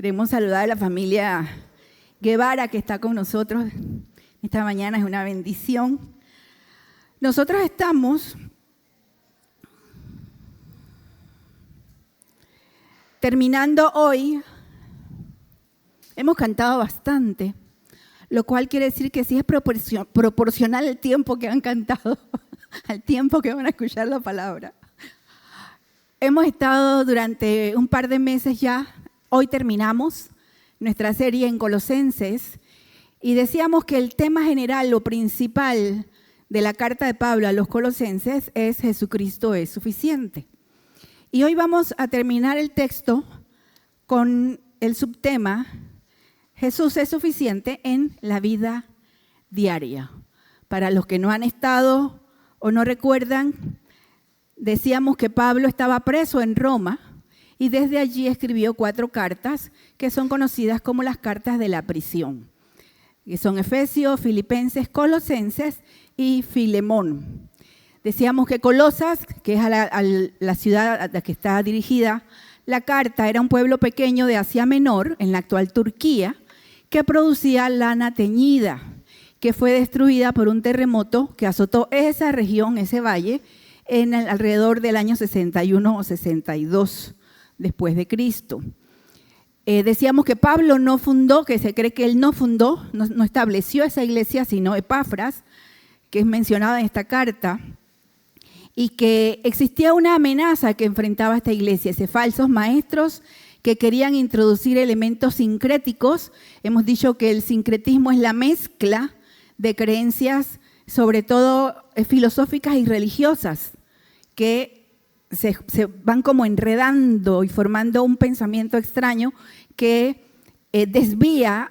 Queremos saludar a la familia Guevara que está con nosotros esta mañana, es una bendición. Nosotros estamos terminando hoy, hemos cantado bastante, lo cual quiere decir que sí es proporcional el tiempo que han cantado, al tiempo que van a escuchar la palabra. Hemos estado durante un par de meses ya, hoy terminamos nuestra serie en Colosenses y decíamos que el tema general, lo principal de la carta de Pablo a los Colosenses es Jesucristo es suficiente. Y hoy vamos a terminar el texto con el subtema Jesús es suficiente en la vida diaria. Para los que no han estado o no recuerdan, decíamos que Pablo estaba preso en Roma y desde allí escribió 4 cartas que son conocidas como las cartas de la prisión, que son Efesios, Filipenses, Colosenses y Filemón. Decíamos que Colosas, que es a la ciudad a la que está dirigida la carta, era un pueblo pequeño de Asia Menor, en la actual Turquía, que producía lana teñida, que fue destruida por un terremoto que azotó esa región, ese valle, en alrededor del año 61 o 62 después de Cristo. Decíamos que Pablo no fundó, que se cree que él no fundó, no estableció esa iglesia, sino Epafras, que es mencionada en esta carta, y que existía una amenaza que enfrentaba esta iglesia, esos falsos maestros que querían introducir elementos sincréticos. Hemos dicho que el sincretismo es la mezcla de creencias, sobre todo filosóficas y religiosas, que se van como enredando y formando un pensamiento extraño que desvía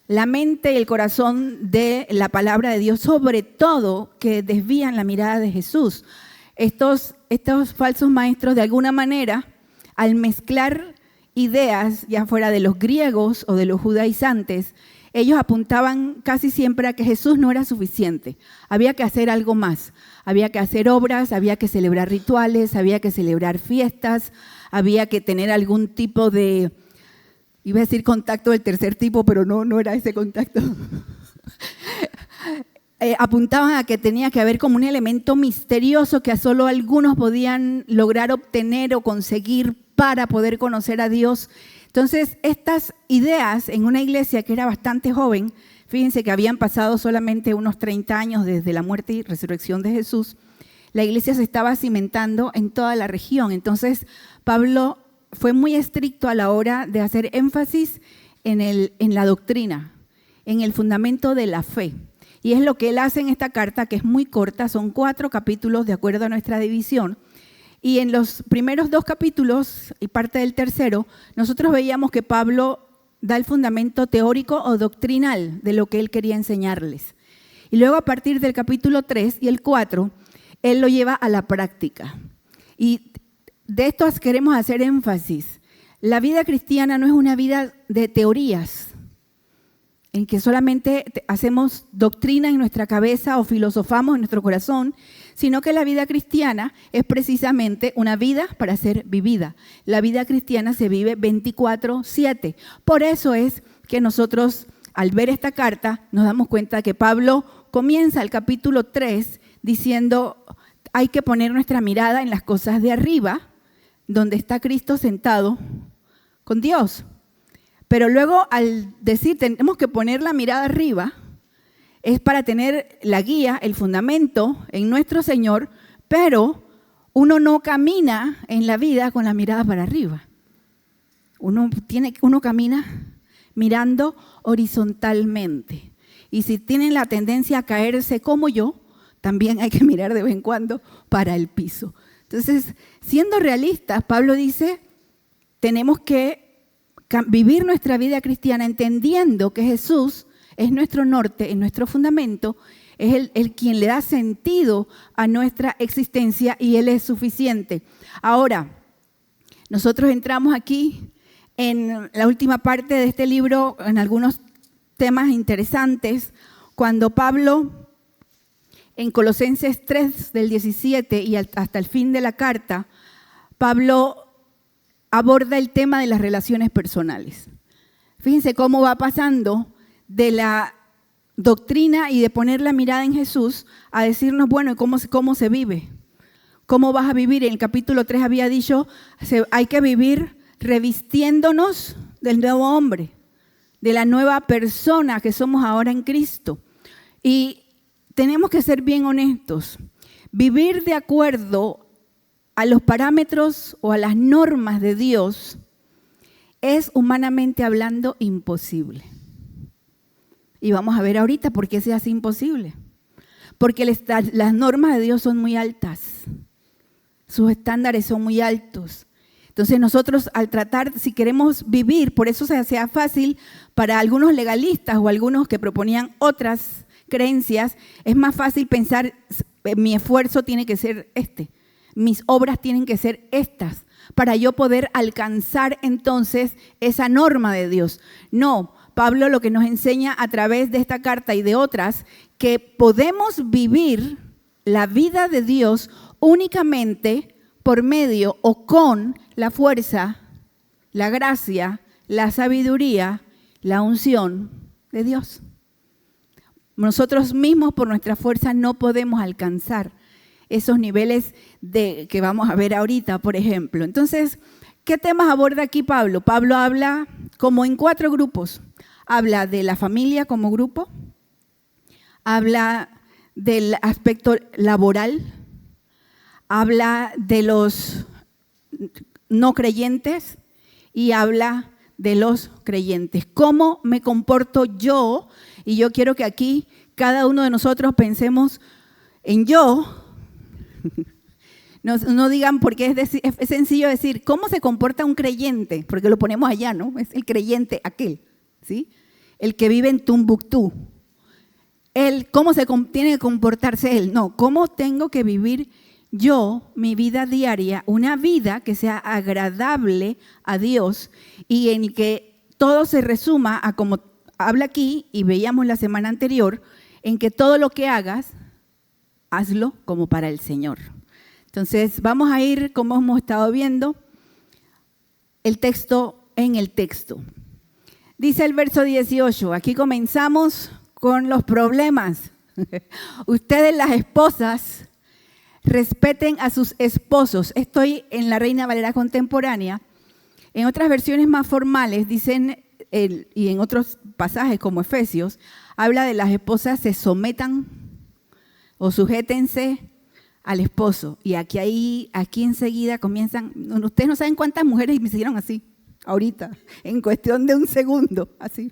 la mente y el corazón de la palabra de Dios, sobre todo que desvían la mirada de Jesús. Estos falsos maestros, de alguna manera, al mezclar ideas, ya fuera de los griegos o de los judaizantes, ellos apuntaban casi siempre a que Jesús no era suficiente. Había que hacer algo más. Había que hacer obras, había que celebrar rituales, había que celebrar fiestas, había que tener algún tipo de, iba a decir contacto del tercer tipo, pero no era ese contacto. Apuntaban a que tenía que haber como un elemento misterioso que solo algunos podían lograr obtener o conseguir para poder conocer a Dios. Entonces, estas ideas en una iglesia que era bastante joven, fíjense que habían pasado solamente unos 30 años desde la muerte y resurrección de Jesús, la iglesia se estaba cimentando en toda la región. Entonces, Pablo fue muy estricto a la hora de hacer énfasis en la doctrina, en el fundamento de la fe. Y es lo que él hace en esta carta, que es muy corta, son 4 capítulos de acuerdo a nuestra división. Y en los primeros 2 capítulos y parte del tercero, nosotros veíamos que Pablo da el fundamento teórico o doctrinal de lo que él quería enseñarles. Y luego a partir del capítulo 3 y el 4, él lo lleva a la práctica. Y de esto queremos hacer énfasis. La vida cristiana no es una vida de teorías, en que solamente hacemos doctrina en nuestra cabeza o filosofamos en nuestro corazón, sino que la vida cristiana es precisamente una vida para ser vivida. La vida cristiana se vive 24/7. Por eso es que nosotros, al ver esta carta, nos damos cuenta que Pablo comienza el capítulo 3 diciendo, hay que poner nuestra mirada en las cosas de arriba, donde está Cristo sentado con Dios. Pero luego al decir tenemos que poner la mirada arriba, es para tener la guía, el fundamento en nuestro Señor, pero uno no camina en la vida con la mirada para arriba. Uno camina mirando horizontalmente. Y si tienen la tendencia a caerse como yo, también hay que mirar de vez en cuando para el piso. Entonces, siendo realistas, Pablo dice, tenemos que vivir nuestra vida cristiana entendiendo que Jesús es nuestro norte, es nuestro fundamento, es el quien le da sentido a nuestra existencia y Él es suficiente. Ahora, nosotros entramos aquí en la última parte de este libro en algunos temas interesantes, cuando Pablo en Colosenses 3 del 17 y hasta el fin de la carta, Pablo aborda el tema de las relaciones personales. Fíjense cómo va pasando de la doctrina y de poner la mirada en Jesús a decirnos, bueno, ¿cómo se vive? ¿Cómo vas a vivir? En el capítulo 3 había dicho, hay que vivir revistiéndonos del nuevo hombre, de la nueva persona que somos ahora en Cristo. Y tenemos que ser bien honestos. Vivir de acuerdo a los parámetros o a las normas de Dios es humanamente hablando imposible. Y vamos a ver ahorita por qué se hace imposible. Porque las normas de Dios son muy altas. Sus estándares son muy altos. Entonces nosotros al tratar, si queremos vivir, por eso se hacía fácil para algunos legalistas o algunos que proponían otras creencias, es más fácil pensar, mi esfuerzo tiene que ser mis obras tienen que ser estas, para yo poder alcanzar entonces esa norma de Dios. No, Pablo lo que nos enseña a través de esta carta y de otras, que podemos vivir la vida de Dios únicamente por medio o con la fuerza, la gracia, la sabiduría, la unción de Dios. Nosotros mismos por nuestra fuerza no podemos alcanzar esos niveles que vamos a ver ahorita, por ejemplo. Entonces, ¿qué temas aborda aquí Pablo? Pablo habla como en 4 grupos. Habla de la familia como grupo, habla del aspecto laboral, habla de los no creyentes y habla de los creyentes. ¿Cómo me comporto yo? Y yo quiero que aquí cada uno de nosotros pensemos en yo. No digan, porque es sencillo decir, ¿cómo se comporta un creyente? Porque lo ponemos allá, ¿no? Es el creyente aquel, ¿sí? El que vive en Tumbuctú. ¿Cómo tiene que comportarse él? No, ¿cómo tengo que vivir yo mi vida diaria? Una vida que sea agradable a Dios y en que todo se resuma a como habla aquí y veíamos la semana anterior, en que todo lo que hagas, hazlo como para el Señor. Entonces, vamos a ir, como hemos estado viendo, el texto en el texto. Dice el verso 18, aquí comenzamos con los problemas. Ustedes, las esposas, respeten a sus esposos. Estoy en la Reina Valera contemporánea. En otras versiones más formales dicen, y en otros pasajes como Efesios, habla de las esposas se sometan o sujétense al esposo. Y aquí enseguida comienzan, ustedes no saben cuántas mujeres me hicieron así, ahorita, en cuestión de un segundo, así.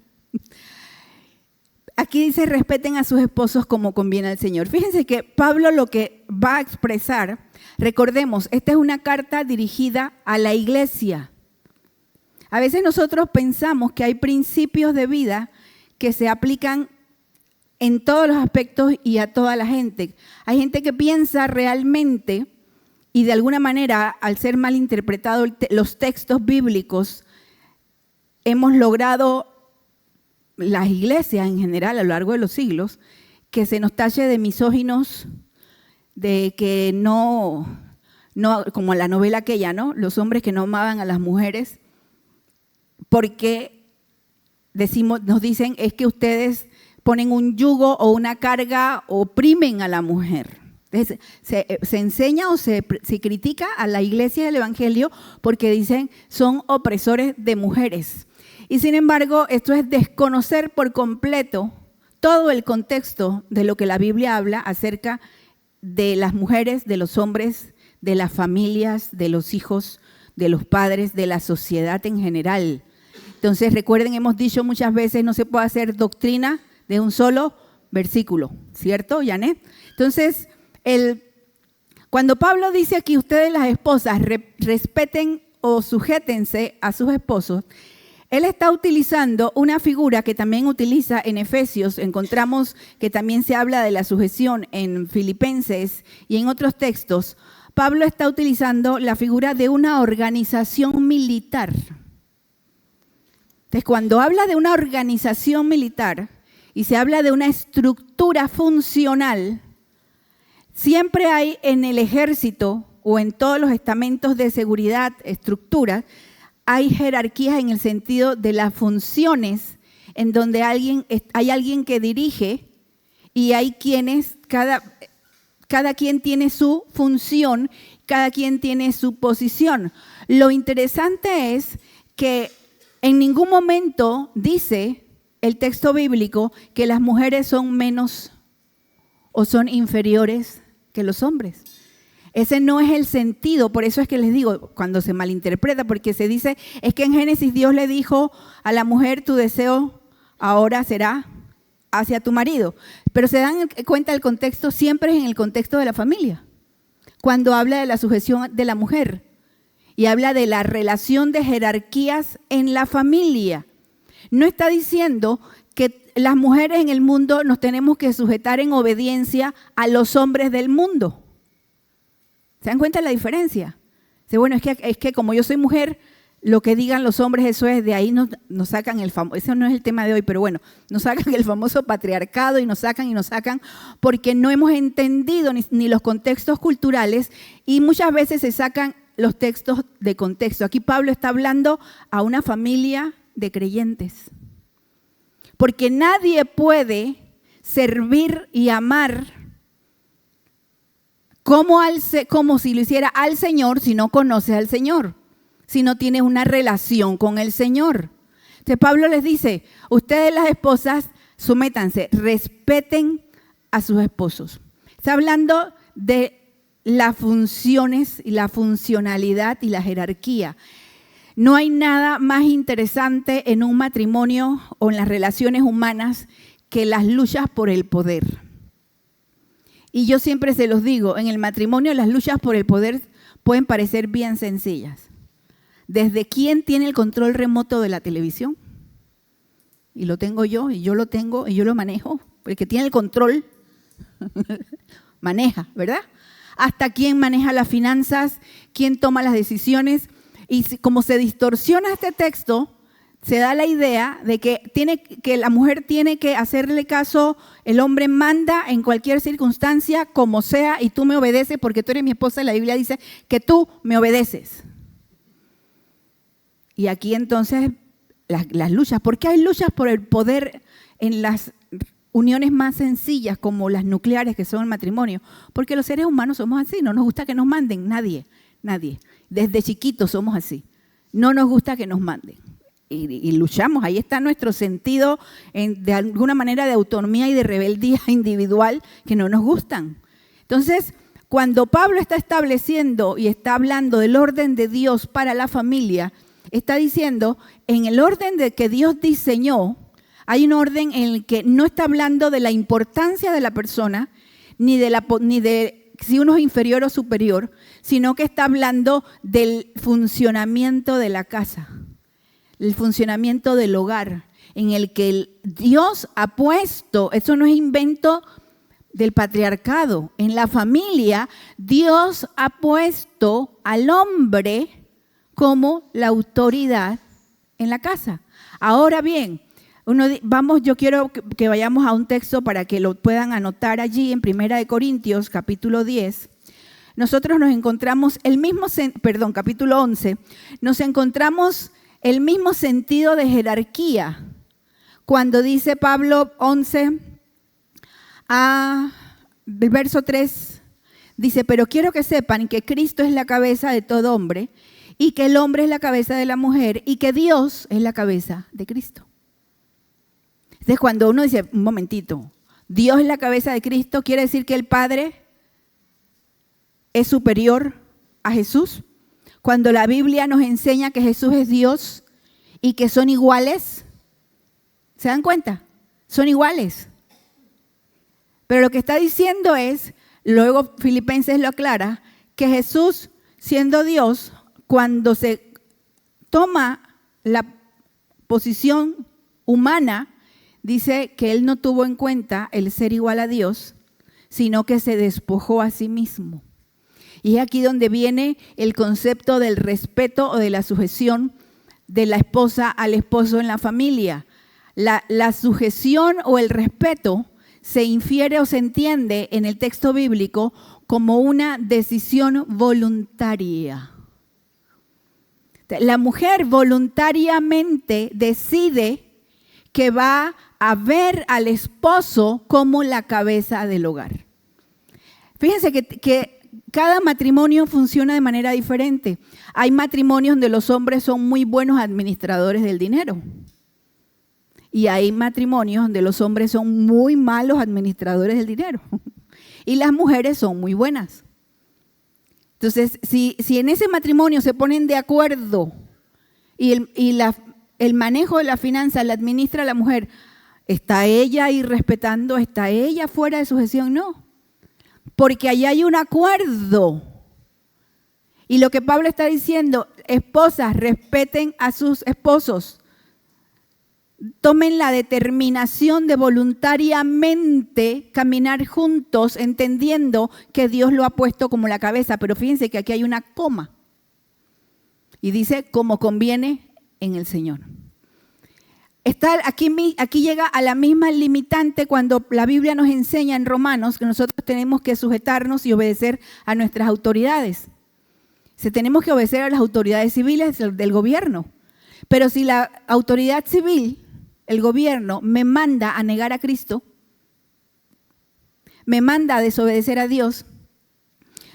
Aquí dice, respeten a sus esposos como conviene al Señor. Fíjense que Pablo lo que va a expresar, recordemos, esta es una carta dirigida a la iglesia. A veces nosotros pensamos que hay principios de vida que se aplican en todos los aspectos y a toda la gente. Hay gente que piensa realmente y de alguna manera, al ser mal interpretados los textos bíblicos, hemos logrado, las iglesias en general a lo largo de los siglos, que se nos tache de misóginos, de que no como la novela aquella, ¿no? Los hombres que no amaban a las mujeres, porque nos dicen es que ustedes ponen un yugo o una carga, oprimen a la mujer. Entonces, se enseña o se critica a la iglesia del evangelio porque dicen son opresores de mujeres. Y sin embargo, esto es desconocer por completo todo el contexto de lo que la Biblia habla acerca de las mujeres, de los hombres, de las familias, de los hijos, de los padres, de la sociedad en general. Entonces, recuerden, hemos dicho muchas veces, no se puede hacer doctrina de un solo versículo, ¿cierto, Janet? Entonces, cuando Pablo dice aquí, ustedes las esposas respeten o sujétense a sus esposos, él está utilizando una figura que también utiliza en Efesios. Encontramos que también se habla de la sujeción en Filipenses y en otros textos. Pablo está utilizando la figura de una organización militar. Entonces, cuando habla de una organización militar y se habla de una estructura funcional, siempre hay en el ejército o en todos los estamentos de seguridad, estructuras, hay jerarquías en el sentido de las funciones, en donde hay alguien que dirige y hay quienes, cada quien tiene su función, cada quien tiene su posición. Lo interesante es que en ningún momento dice el texto bíblico que las mujeres son menos o son inferiores que los hombres. Ese no es el sentido, por eso es que les digo, cuando se malinterpreta, porque se dice, es que en Génesis Dios le dijo a la mujer, tu deseo ahora será hacia tu marido. Pero se dan cuenta del contexto, siempre es en el contexto de la familia. Cuando habla de la sujeción de la mujer y habla de la relación de jerarquías en la familia. No está diciendo que las mujeres en el mundo nos tenemos que sujetar en obediencia a los hombres del mundo. ¿Se dan cuenta de la diferencia? Dice, bueno, es que como yo soy mujer, lo que digan los hombres, eso es, de ahí nos sacan el famoso, ese no es el tema de hoy, pero bueno, nos sacan el famoso patriarcado y nos sacan, porque no hemos entendido ni los contextos culturales y muchas veces se sacan los textos de contexto. Aquí Pablo está hablando a una familia de creyentes, porque nadie puede servir y amar como si lo hiciera al Señor si no conoce al Señor, si no tiene una relación con el Señor. Entonces Pablo les dice, ustedes las esposas, sométanse, respeten a sus esposos. Está hablando de las funciones y la funcionalidad y la jerarquía. No hay nada más interesante en un matrimonio o en las relaciones humanas que las luchas por el poder. Y yo siempre se los digo, en el matrimonio las luchas por el poder pueden parecer bien sencillas. Desde quién tiene el control remoto de la televisión, y lo tengo yo, y yo lo tengo, y yo lo manejo, el que tiene el control maneja, ¿verdad? Hasta quién maneja las finanzas, quién toma las decisiones, y como se distorsiona este texto, se da la idea de que la mujer tiene que hacerle caso, el hombre manda en cualquier circunstancia, como sea, y tú me obedeces porque tú eres mi esposa, y la Biblia dice que tú me obedeces. Y aquí entonces las luchas, ¿por qué hay luchas por el poder en las uniones más sencillas como las nucleares que son el matrimonio? Porque los seres humanos somos así, no nos gusta que nos manden, nadie. Desde chiquitos somos así, no nos gusta que nos manden. Y luchamos, ahí está nuestro sentido de alguna manera de autonomía y de rebeldía individual que no nos gustan. Entonces, cuando Pablo está estableciendo y está hablando del orden de Dios para la familia, está diciendo, en el orden de que Dios diseñó, hay un orden en el que no está hablando de la importancia de la persona, ni de si uno es inferior o superior, sino que está hablando del funcionamiento de la casa, el funcionamiento del hogar, en el que Dios ha puesto, eso no es invento del patriarcado, en la familia Dios ha puesto al hombre como la autoridad en la casa. Ahora bien, yo quiero que vayamos a un texto para que lo puedan anotar allí en 1 Corintios, capítulo 10. Nosotros nos encontramos capítulo 11, nos encontramos el mismo sentido de jerarquía. Cuando dice Pablo 11, el verso 3, dice, pero quiero que sepan que Cristo es la cabeza de todo hombre y que el hombre es la cabeza de la mujer y que Dios es la cabeza de Cristo. Entonces cuando uno dice, un momentito, Dios es la cabeza de Cristo, ¿quiere decir que el Padre es superior a Jesús? Cuando la Biblia nos enseña que Jesús es Dios y que son iguales, ¿se dan cuenta? Son iguales. Pero lo que está diciendo es, luego Filipenses lo aclara, que Jesús, siendo Dios, cuando se toma la posición humana, dice que Él no tuvo en cuenta el ser igual a Dios, sino que se despojó a sí mismo. Y es aquí donde viene el concepto del respeto o de la sujeción de la esposa al esposo en la familia. La sujeción o el respeto se infiere o se entiende en el texto bíblico como una decisión voluntaria. La mujer voluntariamente decide que va a ver al esposo como la cabeza del hogar. Fíjense que cada matrimonio funciona de manera diferente. Hay matrimonios donde los hombres son muy buenos administradores del dinero. Y hay matrimonios donde los hombres son muy malos administradores del dinero. Y las mujeres son muy buenas. Entonces, si en ese matrimonio se ponen de acuerdo y el manejo de la finanza la administra la mujer, ¿está ella ahí respetando? ¿Está ella fuera de sujeción? No. Porque allá hay un acuerdo. Y lo que Pablo está diciendo, esposas, respeten a sus esposos. Tomen la determinación de voluntariamente caminar juntos, entendiendo que Dios lo ha puesto como la cabeza. Pero fíjense que aquí hay una coma. Y dice, como conviene en el Señor. Aquí llega a la misma limitante cuando la Biblia nos enseña en Romanos que nosotros tenemos que sujetarnos y obedecer a nuestras autoridades. Tenemos que obedecer a las autoridades civiles del gobierno. Pero si la autoridad civil, el gobierno, me manda a negar a Cristo, me manda a desobedecer a Dios,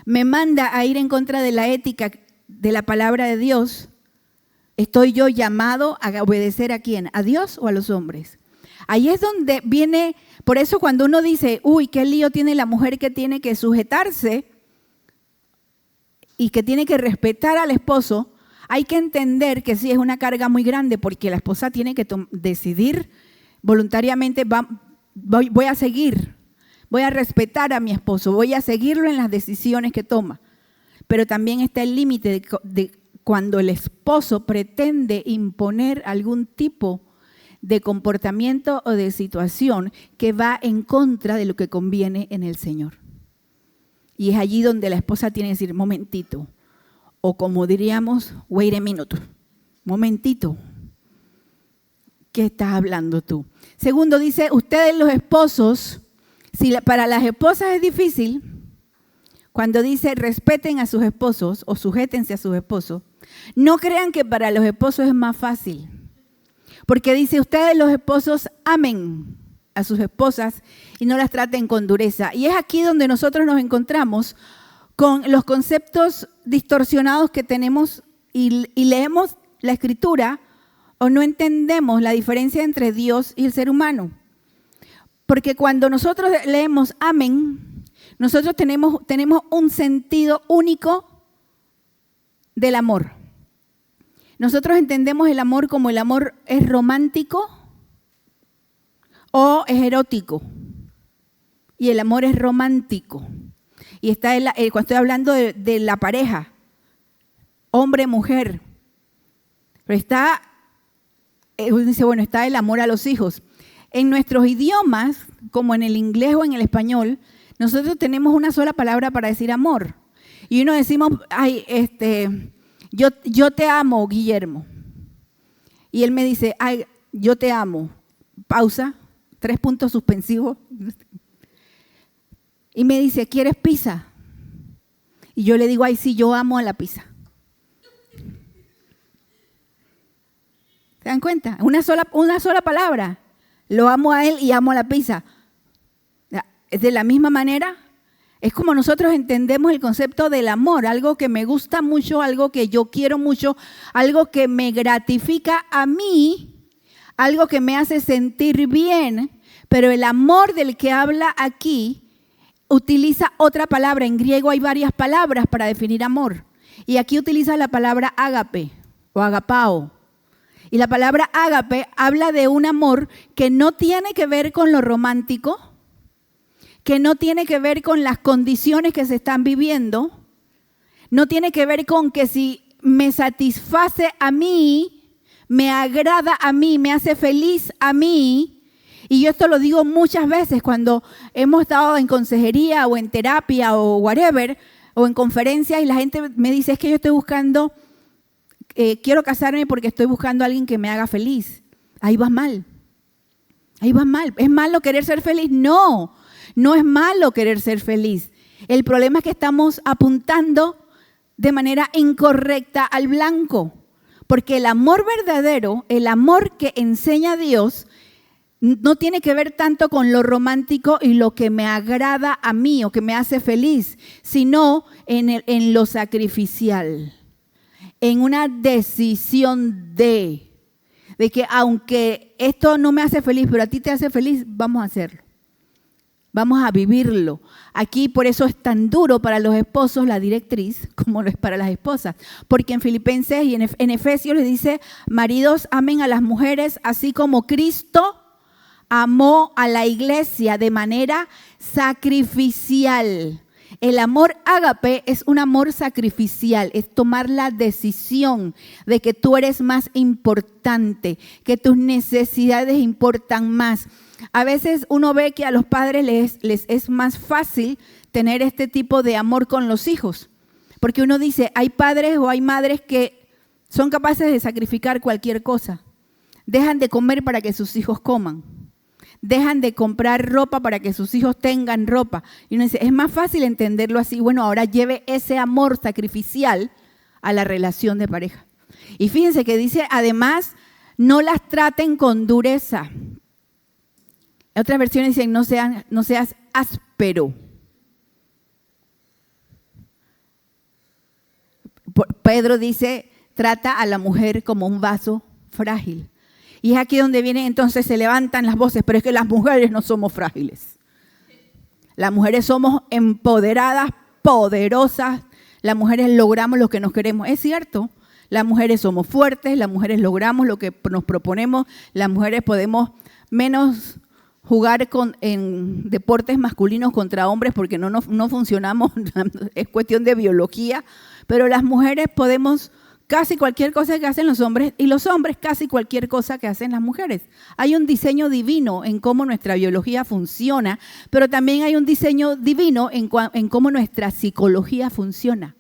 me manda a ir en contra de la ética de la palabra de Dios, ¿estoy yo llamado a obedecer a quién? ¿A Dios o a los hombres? Ahí es donde viene, por eso cuando uno dice, uy, qué lío tiene la mujer que tiene que sujetarse y que tiene que respetar al esposo, hay que entender que sí es una carga muy grande porque la esposa tiene que decidir voluntariamente, voy a seguir, voy a respetar a mi esposo, voy a seguirlo en las decisiones que toma. Pero también está el límite de cuando el esposo pretende imponer algún tipo de comportamiento o de situación que va en contra de lo que conviene en el Señor. Y es allí donde la esposa tiene que decir, momentito, o como diríamos, wait a minute, momentito, ¿qué estás hablando tú? Segundo, dice, ustedes los esposos, si para las esposas es difícil, cuando dice respeten a sus esposos o sujétense a sus esposos, no crean que para los esposos es más fácil. Porque dice, ustedes los esposos amen a sus esposas y no las traten con dureza. Y es aquí donde nosotros nos encontramos con los conceptos distorsionados que tenemos y leemos la Escritura o no entendemos la diferencia entre Dios y el ser humano. Porque cuando nosotros leemos amén, nosotros tenemos un sentido único del amor. Nosotros entendemos el amor como el amor es romántico o es erótico. Y el amor es romántico. Y está cuando estoy hablando de la pareja, hombre, mujer. Pero dice, bueno, está el amor a los hijos. En nuestros idiomas, como en el inglés o en el español, nosotros tenemos una sola palabra para decir amor. Y uno decimos, ay, yo te amo, Guillermo. Y él me dice, ay, yo te amo. Pausa, 3 puntos suspensivos. Y me dice, ¿quieres pizza? Y yo le digo, ay, sí, yo amo a la pizza. ¿Se dan cuenta? Una sola palabra. Lo amo a él y amo a la pizza. De la misma manera, es como nosotros entendemos el concepto del amor, algo que me gusta mucho, algo que yo quiero mucho, algo que me gratifica a mí, algo que me hace sentir bien, pero el amor del que habla aquí utiliza otra palabra. En griego hay varias palabras para definir amor. Y aquí utiliza la palabra ágape o agapao. Y la palabra ágape habla de un amor que no tiene que ver con lo romántico, que no tiene que ver con las condiciones que se están viviendo, no tiene que ver con que si me satisface a mí, me agrada a mí, me hace feliz a mí. Y yo esto lo digo muchas veces cuando hemos estado en consejería o en terapia o whatever, o en conferencias y la gente me dice, es que yo estoy buscando, quiero casarme porque estoy buscando a alguien que me haga feliz. Ahí vas mal. Ahí vas mal. ¿Es malo querer ser feliz? No, no es malo querer ser feliz. El problema es que estamos apuntando de manera incorrecta al blanco. Porque el amor verdadero, el amor que enseña Dios, no tiene que ver tanto con lo romántico y lo que me agrada a mí o que me hace feliz, sino en lo sacrificial, en una decisión de que aunque esto no me hace feliz, pero a ti te hace feliz, vamos a hacerlo. Vamos a vivirlo. Aquí por eso es tan duro para los esposos la directriz como lo es para las esposas. Porque en Filipenses y en Efesios le dice, maridos, amen a las mujeres así como Cristo amó a la iglesia de manera sacrificial. El amor ágape es un amor sacrificial, es tomar la decisión de que tú eres más importante, que tus necesidades importan más. A veces uno ve que a los padres les es más fácil tener este tipo de amor con los hijos, porque uno dice, hay padres o hay madres que son capaces de sacrificar cualquier cosa. Dejan de comer para que sus hijos coman. Dejan de comprar ropa para que sus hijos tengan ropa. Y uno dice, es más fácil entenderlo así. Bueno, ahora lleve ese amor sacrificial a la relación de pareja. Y fíjense que dice, además, no las traten con dureza. En otras versiones dicen, no seas áspero. Pedro dice, trata a la mujer como un vaso frágil. Y es aquí donde vienen, entonces se levantan las voces, pero es que las mujeres no somos frágiles. Las mujeres somos empoderadas, poderosas. Las mujeres logramos lo que nos queremos. Es cierto, las mujeres somos fuertes, las mujeres logramos lo que nos proponemos, las mujeres podemos menos jugar en deportes masculinos contra hombres porque no funcionamos, es cuestión de biología, pero las mujeres podemos casi cualquier cosa que hacen los hombres y los hombres casi cualquier cosa que hacen las mujeres. Hay un diseño divino en cómo nuestra biología funciona, pero también hay un diseño divino en cómo nuestra psicología funciona.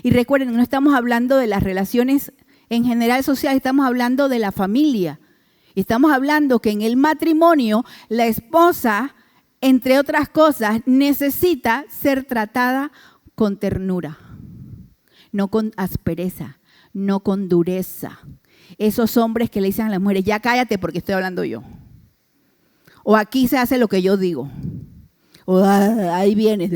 Y recuerden, no estamos hablando de las relaciones en general sociales, estamos hablando de la familia. Estamos hablando que en el matrimonio la esposa, entre otras cosas, necesita ser tratada con ternura, no con aspereza. No con dureza. Esos hombres que le dicen a las mujeres, ya cállate porque estoy hablando yo. O aquí se hace lo que yo digo. O ahí vienes.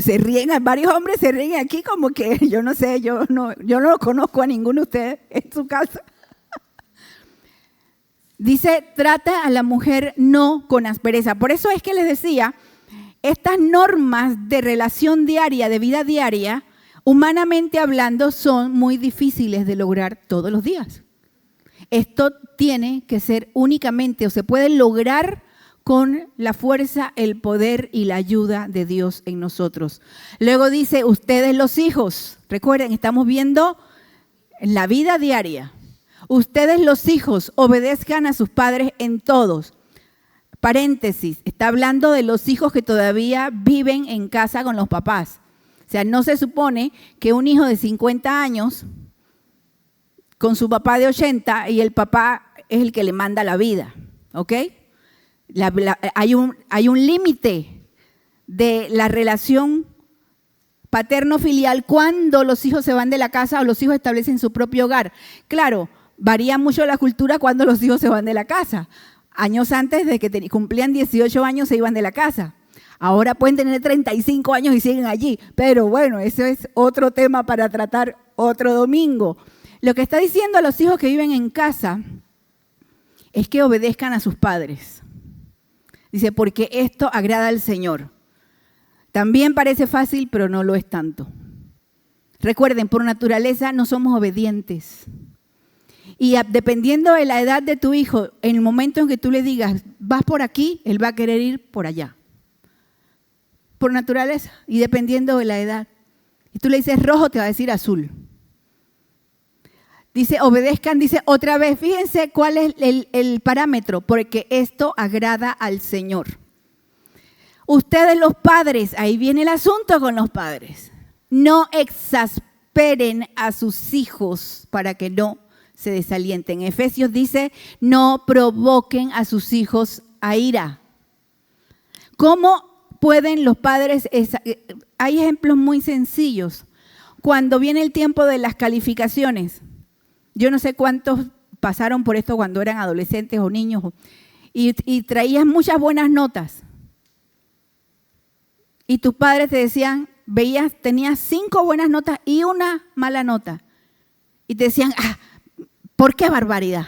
Se ríen, varios hombres se ríen aquí como que yo no sé, yo no conozco a ninguno de ustedes en su casa. Dice, trata a la mujer no con aspereza. Por eso es que les decía, estas normas de relación diaria, de vida diaria, humanamente hablando, son muy difíciles de lograr todos los días. Esto tiene que ser únicamente, o se puede lograr con la fuerza, el poder y la ayuda de Dios en nosotros. Luego dice, ustedes los hijos, recuerden, estamos viendo la vida diaria. Ustedes los hijos obedezcan a sus padres en todos. Paréntesis, está hablando de los hijos que todavía viven en casa con los papás. O sea, no se supone que un hijo de 50 años con su papá de 80 y el papá es el que le manda la vida, ¿ok? Hay un límite de la relación paterno-filial cuando los hijos se van de la casa o los hijos establecen su propio hogar. Claro, varía mucho la cultura cuando los hijos se van de la casa. Años antes de que cumplían 18 años se iban de la casa. Ahora pueden tener 35 años y siguen allí. Pero bueno, eso es otro tema para tratar otro domingo. Lo que está diciendo a los hijos que viven en casa es que obedezcan a sus padres. Dice, porque esto agrada al Señor. También parece fácil, pero no lo es tanto. Recuerden, por naturaleza no somos obedientes. Y dependiendo de la edad de tu hijo, en el momento en que tú le digas, vas por aquí, él va a querer ir por allá. Por naturaleza y dependiendo de la edad. Y tú le dices rojo, te va a decir azul. Dice, obedezcan, dice otra vez, fíjense cuál es el parámetro, porque esto agrada al Señor. Ustedes los padres, ahí viene el asunto con los padres. No exasperen a sus hijos para que no se desalienten. Efesios dice, no provoquen a sus hijos a ira. ¿Cómo pueden los padres? Hay ejemplos muy sencillos. cuando viene el tiempo de las calificaciones. Yo no sé cuántos pasaron por esto cuando eran adolescentes o niños y traías muchas buenas notas. Y tus padres te decían, tenías 5 buenas notas y una mala nota. Y te decían, ¿por qué barbaridad?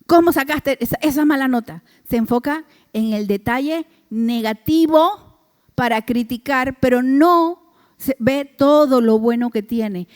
¿Cómo sacaste esa mala nota? Se enfoca en el detalle negativo para criticar, pero no se ve todo lo bueno que tiene.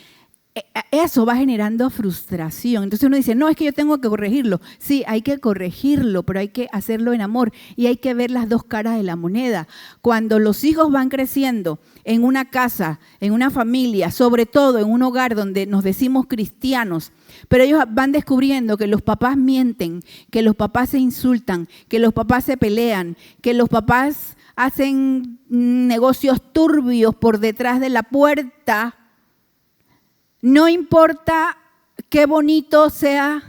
Eso va generando frustración. Entonces uno dice, no, es que yo tengo que corregirlo. Sí, hay que corregirlo, pero hay que hacerlo en amor y hay que ver las dos caras de la moneda. Cuando los hijos van creciendo en una casa, en una familia, sobre todo en un hogar donde nos decimos cristianos, pero ellos van descubriendo que los papás mienten, que los papás se insultan, que los papás se pelean, que los papás hacen negocios turbios por detrás de la puerta. No importa qué bonito sea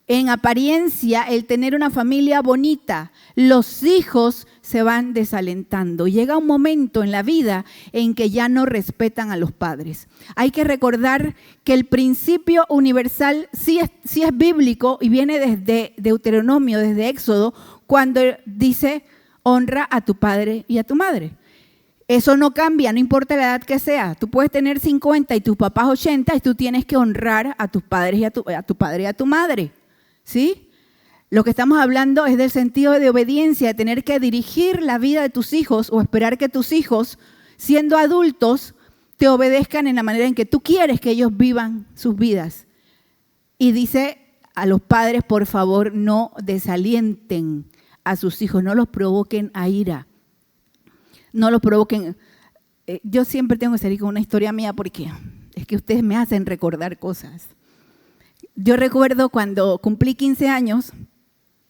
en apariencia el tener una familia bonita, los hijos se van desalentando. Llega un momento en la vida en que ya no respetan a los padres. Hay que recordar que el principio universal sí es bíblico y viene desde Deuteronomio, desde Éxodo, cuando dice honra a tu padre y a tu madre. Eso no cambia, no importa la edad que sea. Tú puedes tener 50 y tus papás 80 y tú tienes que honrar a tus padres y a tu padre y a tu madre. ¿Sí? Lo que estamos hablando es del sentido de obediencia, de tener que dirigir la vida de tus hijos o esperar que tus hijos, siendo adultos, te obedezcan en la manera en que tú quieres que ellos vivan sus vidas. Y dice a los padres, por favor, no desalienten a sus hijos, no los provoquen a ira. No los provoquen. Yo siempre tengo que salir con una historia mía porque es que ustedes me hacen recordar cosas. Yo recuerdo cuando cumplí 15 años,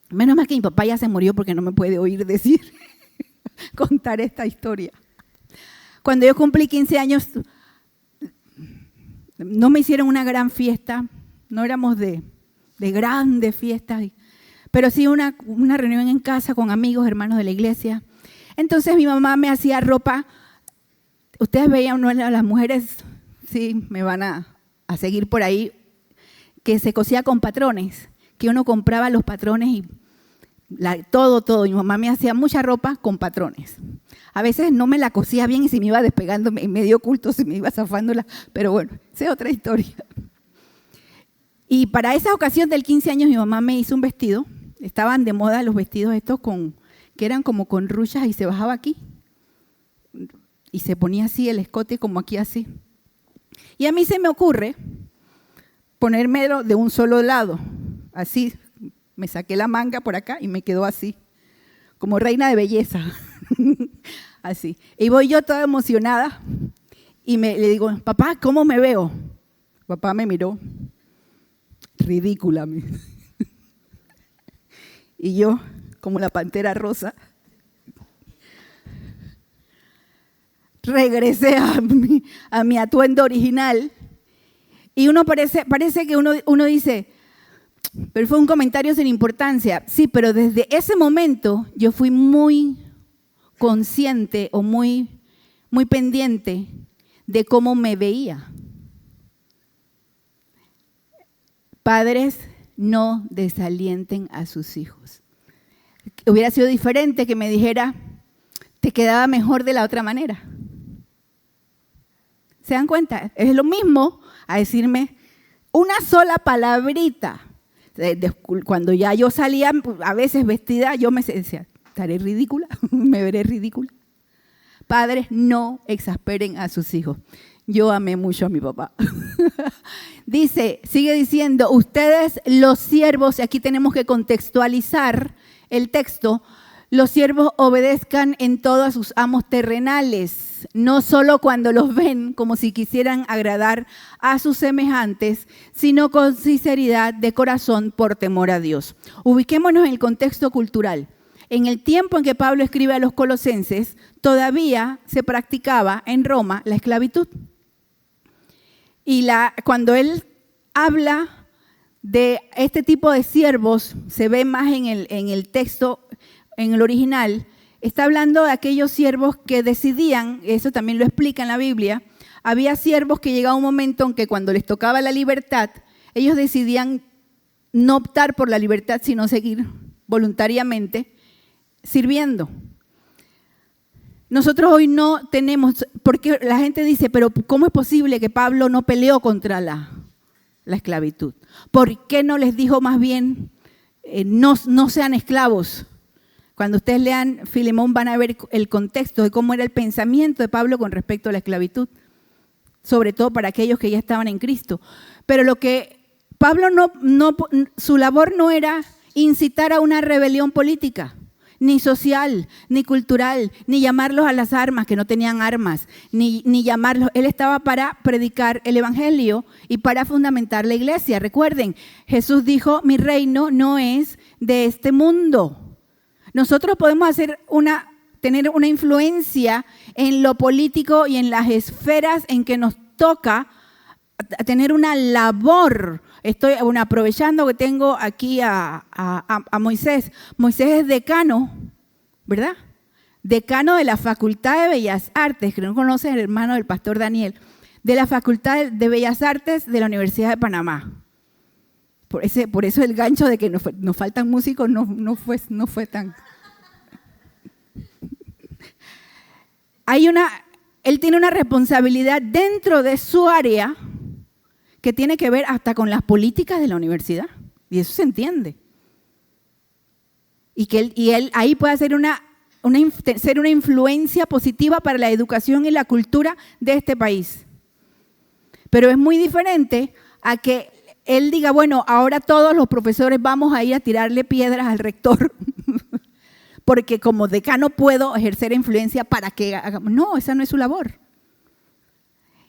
menos mal que mi papá ya se murió porque no me puede oír decir, contar esta historia. Cuando yo cumplí 15 años, no me hicieron una gran fiesta, no éramos de grandes fiestas, pero sí una reunión en casa con amigos, hermanos de la iglesia. Entonces mi mamá me hacía ropa. Ustedes veían, ¿no? Las mujeres, sí, me van a seguir por ahí, que se cosía con patrones, que uno compraba los patrones y todo. Mi mamá me hacía mucha ropa con patrones. A veces no me la cosía bien y se me iba despegando, en medio oculto se me iba zafándola, pero bueno, esa es otra historia. Y para esa ocasión del 15 años mi mamá me hizo un vestido. Estaban de moda los vestidos estos que eran como con ruchas y se bajaba aquí. Y se ponía así el escote como aquí así. Y a mí se me ocurre ponérmelo de un solo lado. Así, me saqué la manga por acá y me quedó así. Como reina de belleza. Así. Y voy yo toda emocionada y le digo, papá, ¿cómo me veo? Papá me miró. Ridícula. Y yo, como la pantera rosa, regresé a mi atuendo original y uno parece que uno dice, pero fue un comentario sin importancia. Sí, pero desde ese momento yo fui muy consciente o muy pendiente de cómo me veía. Padres, no desalienten a sus hijos. Hubiera sido diferente que me dijera, te quedaba mejor de la otra manera. ¿Se dan cuenta? Es lo mismo a decirme una sola palabrita. Cuando ya yo salía a veces vestida, yo me decía, ¿estaré ridícula? ¿Me veré ridícula? Padres, no exasperen a sus hijos. Yo amé mucho a mi papá. Sigue diciendo, ustedes los siervos, y aquí tenemos que contextualizar el texto, los siervos obedezcan en todo a sus amos terrenales, no solo cuando los ven como si quisieran agradar a sus semejantes, sino con sinceridad de corazón por temor a Dios. Ubiquémonos en el contexto cultural. En el tiempo en que Pablo escribe a los colosenses, todavía se practicaba en Roma la esclavitud. Y cuando él habla de este tipo de siervos, se ve más en el texto, en el original, está hablando de aquellos siervos que decidían, eso también lo explica en la Biblia, había siervos que llegaba un momento en que cuando les tocaba la libertad, ellos decidían no optar por la libertad, sino seguir voluntariamente sirviendo. Nosotros hoy no tenemos, porque la gente dice, pero ¿cómo es posible que Pablo no peleó contra la esclavitud? ¿Por qué no les dijo más bien, no sean esclavos? Cuando ustedes lean Filemón van a ver el contexto de cómo era el pensamiento de Pablo con respecto a la esclavitud, sobre todo para aquellos que ya estaban en Cristo. Pero lo que Pablo su labor no era incitar a una rebelión política, ni social, ni cultural, ni llamarlos a las armas, que no tenían armas, ni llamarlos. Él estaba para predicar el evangelio y para fundamentar la iglesia. Recuerden, Jesús dijo, mi reino no es de este mundo. Nosotros podemos tener una influencia en lo político y en las esferas en que nos toca tener una labor. Estoy aprovechando que tengo aquí a Moisés. Moisés es decano, ¿verdad? Decano de la Facultad de Bellas Artes, que no conoces, el hermano del pastor Daniel, de la Facultad de Bellas Artes de la Universidad de Panamá. Por eso el gancho de que nos faltan músicos no fue tan... Él tiene una responsabilidad dentro de su área que tiene que ver hasta con las políticas de la universidad. Y eso se entiende. Y él ahí puede hacer ser una influencia positiva para la educación y la cultura de este país. Pero es muy diferente a que él diga, bueno, ahora todos los profesores vamos a ir a tirarle piedras al rector porque como decano puedo ejercer influencia para que hagamos. No, esa no es su labor.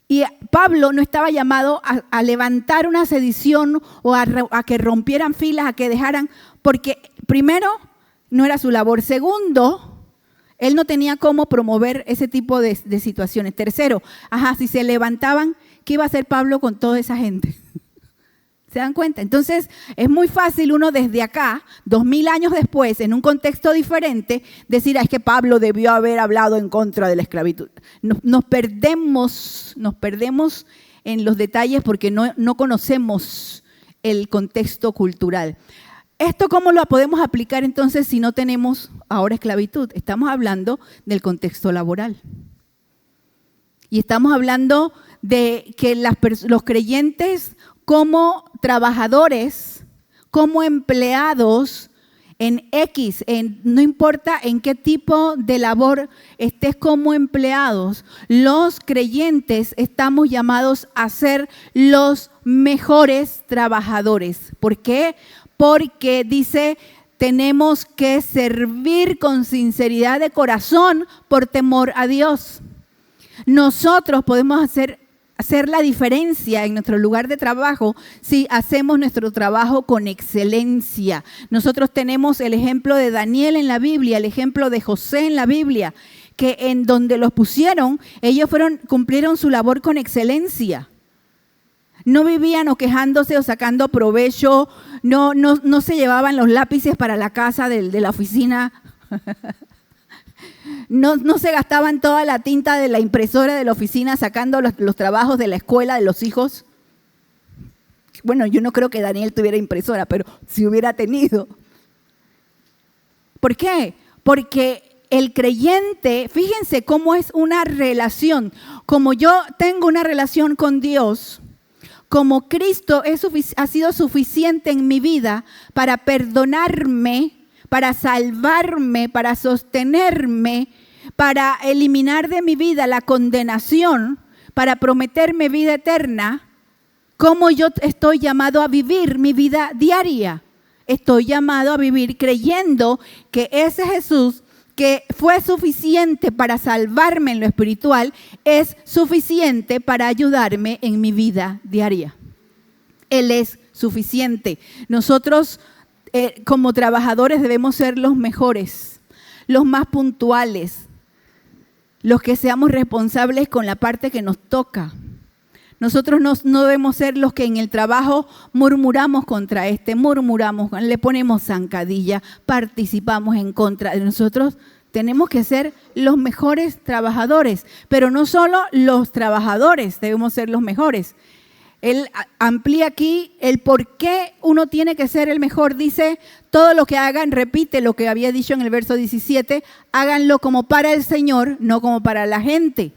Y Pablo no estaba llamado a levantar una sedición o a que rompieran filas, a que dejaran, porque primero no era su labor. Segundo, él no tenía cómo promover ese tipo de situaciones. Tercero, si se levantaban, ¿qué iba a hacer Pablo con toda esa gente? ¿Se dan cuenta? Entonces, es muy fácil uno desde acá, 2000 años después, en un contexto diferente, decir, es que Pablo debió haber hablado en contra de la esclavitud. Nos perdemos en los detalles porque no conocemos el contexto cultural. ¿Esto cómo lo podemos aplicar entonces si no tenemos ahora esclavitud? Estamos hablando del contexto laboral. Y estamos hablando de que los creyentes como trabajadores, como empleados en X, no importa en qué tipo de labor estés como empleados, los creyentes estamos llamados a ser los mejores trabajadores. ¿Por qué? Porque dice, tenemos que servir con sinceridad de corazón por temor a Dios. Nosotros podemos hacer la diferencia en nuestro lugar de trabajo si hacemos nuestro trabajo con excelencia. Nosotros tenemos el ejemplo de Daniel en la Biblia, el ejemplo de José en la Biblia, que en donde los pusieron, ellos cumplieron su labor con excelencia. No vivían o quejándose o sacando provecho, no se llevaban los lápices para la casa de la oficina. No se gastaban toda la tinta de la impresora de la oficina sacando los trabajos de la escuela de los hijos. Bueno, yo no creo que Daniel tuviera impresora, pero si hubiera tenido. ¿Por qué? Porque el creyente, fíjense cómo es una relación. Como yo tengo una relación con Dios, como Cristo ha sido suficiente en mi vida para perdonarme, para salvarme, para sostenerme, para eliminar de mi vida la condenación, para prometerme vida eterna, ¿cómo yo estoy llamado a vivir mi vida diaria? Estoy llamado a vivir creyendo que ese Jesús que fue suficiente para salvarme en lo espiritual, es suficiente para ayudarme en mi vida diaria. Él es suficiente. Nosotros como trabajadores debemos ser los mejores, los más puntuales, los que seamos responsables con la parte que nos toca. Nosotros no debemos ser los que en el trabajo murmuramos contra murmuramos, le ponemos zancadilla, participamos en contra. Nosotros Tenemos que ser los mejores trabajadores, pero no solo los trabajadores debemos ser los mejores. Él amplía aquí el por qué uno tiene que ser el mejor. Dice, todo lo que hagan, repite lo que había dicho en el verso 17, háganlo como para el Señor, no como para la gente.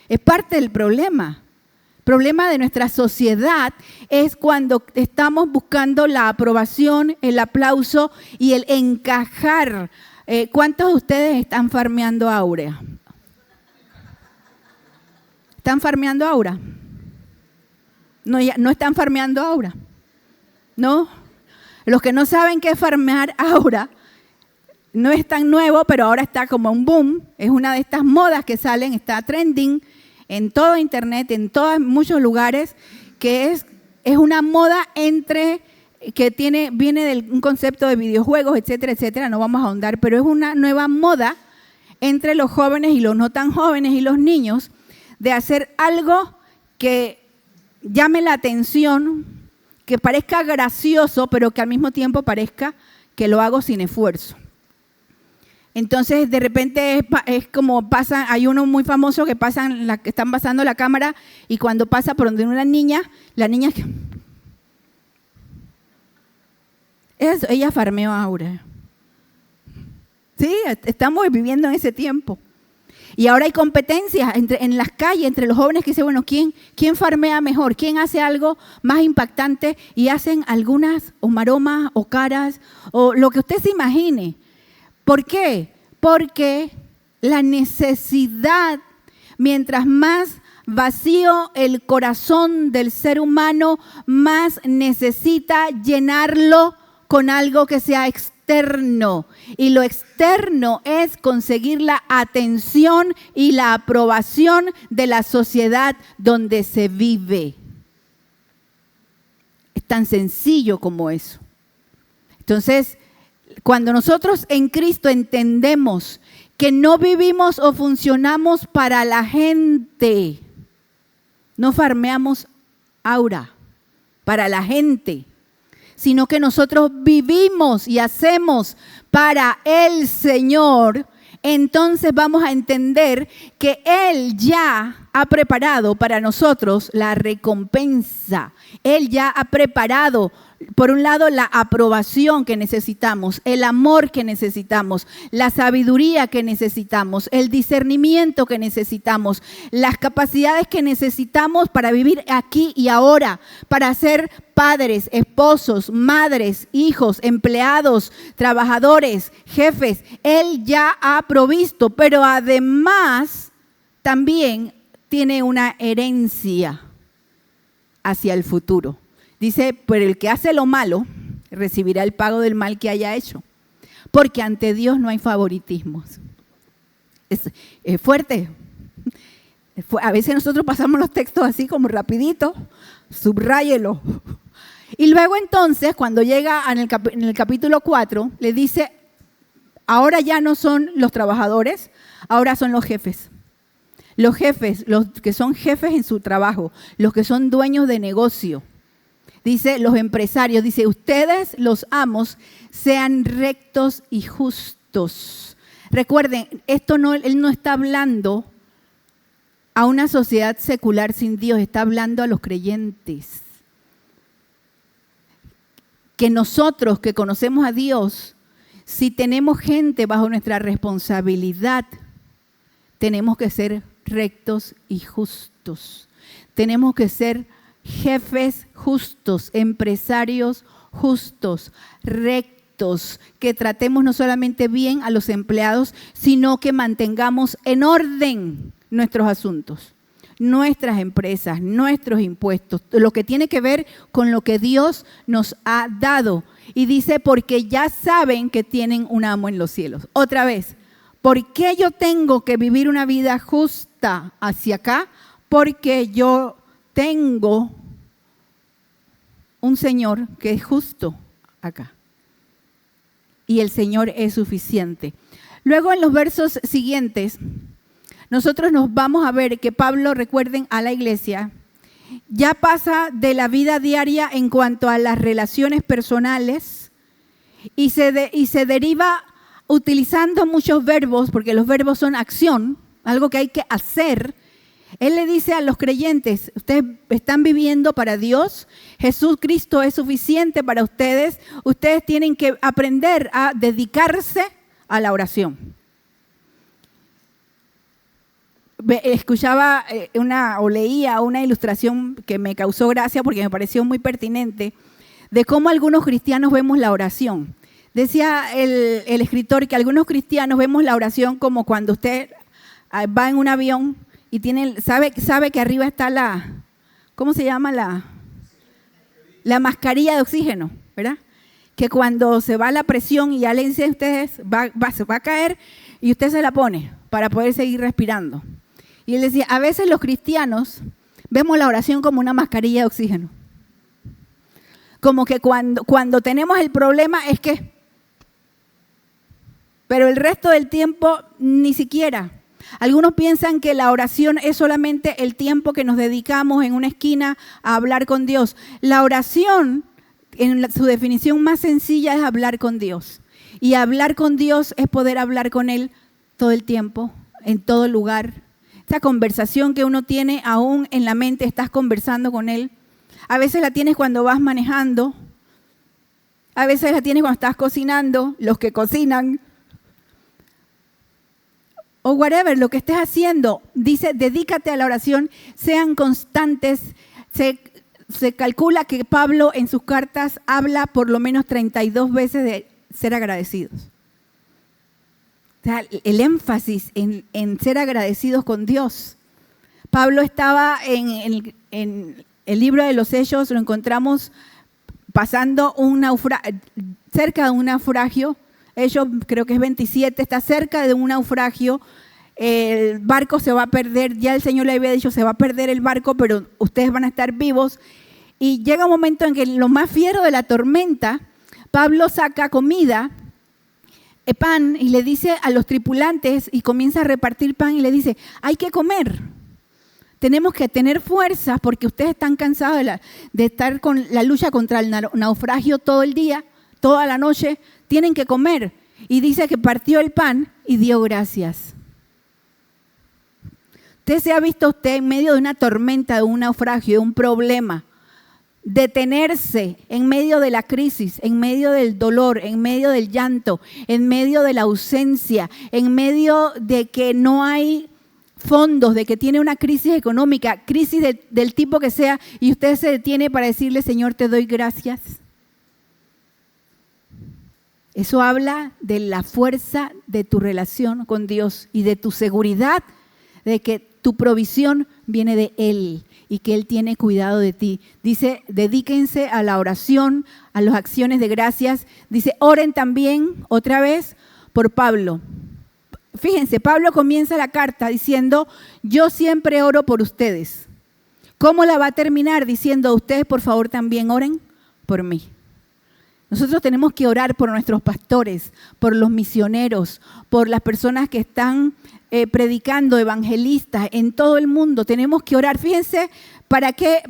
Es parte del problema. El problema de nuestra sociedad es cuando estamos buscando la aprobación, el aplauso y el encajar. ¿Cuántos de ustedes están farmeando aura? ¿Están farmeando aura? No, no están farmeando aura. No. Los que no saben qué es farmear aura, no es tan nuevo, pero ahora está como un boom. Es una de estas modas que salen, está trending en todo internet, en muchos lugares, que es una moda viene de un concepto de videojuegos, etcétera, etcétera. No vamos a ahondar, pero es una nueva moda entre los jóvenes y los no tan jóvenes y los niños de hacer algo que llame la atención, que parezca gracioso, pero que al mismo tiempo parezca que lo hago sin esfuerzo. Entonces, de repente es como pasa, hay uno muy famoso que están pasando la cámara y cuando pasa por donde una niña, la niña ella farmeó aura. Sí, estamos viviendo en ese tiempo. Y ahora hay competencias en las calles entre los jóvenes que dicen, bueno, ¿quién farmea mejor? ¿Quién hace algo más impactante? Y hacen algunas o maromas o caras o lo que usted se imagine. ¿Por qué? Porque la necesidad, mientras más vacío el corazón del ser humano, más necesita llenarlo con algo que sea externo. Y lo externo es conseguir la atención y la aprobación de la sociedad donde se vive. Es tan sencillo como eso. Entonces, cuando nosotros en Cristo entendemos que no vivimos o funcionamos para la gente, no farmeamos aura para la gente, sino que nosotros vivimos y hacemos para el Señor, entonces vamos a entender que Él ya ha preparado para nosotros la recompensa. Él ya ha preparado, por un lado, la aprobación que necesitamos, el amor que necesitamos, la sabiduría que necesitamos, el discernimiento que necesitamos, las capacidades que necesitamos para vivir aquí y ahora, para ser padres, esposos, madres, hijos, empleados, trabajadores, jefes. Él ya ha provisto, pero además también tiene una herencia hacia el futuro. Dice, pero el que hace lo malo recibirá el pago del mal que haya hecho, porque ante Dios no hay favoritismos. Es fuerte. A veces nosotros pasamos los textos así como rapidito, subráyelo. Y luego entonces, cuando llega en el capítulo 4, le dice, ahora ya no son los trabajadores, ahora son los jefes. Los jefes, los que son jefes en su trabajo, los que son dueños de negocio. Dice, los empresarios, dice, ustedes, los amos, sean rectos y justos. Recuerden, él no está hablando a una sociedad secular sin Dios, está hablando a los creyentes. Que nosotros que conocemos a Dios, si tenemos gente bajo nuestra responsabilidad, tenemos que ser rectos y justos. Tenemos que ser jefes justos, empresarios justos, rectos, que tratemos no solamente bien a los empleados, sino que mantengamos en orden nuestros asuntos, nuestras empresas, nuestros impuestos, lo que tiene que ver con lo que Dios nos ha dado. Y dice, porque ya saben que tienen un amo en los cielos. Otra vez, ¿por qué yo tengo que vivir una vida justa hacia acá? Porque yo tengo un Señor que es justo acá. Y el Señor es suficiente. Luego en los versos siguientes, nosotros nos vamos a ver que Pablo, recuerden, a la iglesia, ya pasa de la vida diaria en cuanto a las relaciones personales y se deriva utilizando muchos verbos, porque los verbos son acción, algo que hay que hacer. Él le dice a los creyentes, ustedes están viviendo para Dios, Jesucristo es suficiente para ustedes, ustedes tienen que aprender a dedicarse a la oración. Escuchaba leía una ilustración que me causó gracia porque me pareció muy pertinente, de cómo algunos cristianos vemos la oración. Decía el escritor que algunos cristianos vemos la oración como cuando usted va en un avión y sabe que arriba está ¿cómo se llama? La mascarilla de oxígeno, ¿verdad? Que cuando se va la presión y ya le dicen a ustedes, se va a caer y usted se la pone para poder seguir respirando. Y él decía, a veces los cristianos vemos la oración como una mascarilla de oxígeno. Como que cuando tenemos el problema es que, pero el resto del tiempo ni siquiera. Algunos piensan que la oración es solamente el tiempo que nos dedicamos en una esquina a hablar con Dios. La oración, en su definición más sencilla, es hablar con Dios. Y hablar con Dios es poder hablar con Él todo el tiempo, en todo lugar. Esa conversación que uno tiene aún en la mente, estás conversando con Él. A veces la tienes cuando vas manejando, a veces la tienes cuando estás cocinando, los que cocinan, o whatever, lo que estés haciendo. Dice, dedícate a la oración, sean constantes. Se calcula que Pablo en sus cartas habla por lo menos 32 veces de ser agradecidos. O sea, el énfasis en ser agradecidos con Dios. Pablo estaba en el libro de los Hechos, lo encontramos pasando cerca de un naufragio. Hechos creo que es 27, está cerca de un naufragio. El barco se va a perder, ya el Señor le había dicho, se va a perder el barco, pero ustedes van a estar vivos. Y llega un momento en que en lo más fiero de la tormenta, Pablo saca comida, pan, y le dice a los tripulantes, y comienza a repartir pan y le dice, hay que comer, tenemos que tener fuerzas porque ustedes están cansados de estar con la lucha contra el naufragio todo el día, toda la noche, tienen que comer. Y dice que partió el pan y dio gracias. Usted se ha visto usted en medio de una tormenta, de un naufragio, de un problema, detenerse en medio de la crisis, en medio del dolor, en medio del llanto, en medio de la ausencia, en medio de que no hay fondos, de que tiene una crisis económica, crisis del tipo que sea, y usted se detiene para decirle, Señor, te doy gracias. Eso habla de la fuerza de tu relación con Dios y de tu seguridad de que tu provisión viene de Él y que Él tiene cuidado de ti. Dice, dedíquense a la oración, a las acciones de gracias. Dice, oren también, otra vez, por Pablo. Fíjense, Pablo comienza la carta diciendo, yo siempre oro por ustedes. ¿Cómo la va a terminar? Diciendo, ustedes por favor también oren por mí. Nosotros tenemos que orar por nuestros pastores, por los misioneros, por las personas que están predicando, evangelistas en todo el mundo. Tenemos que orar. Fíjense, ¿para qué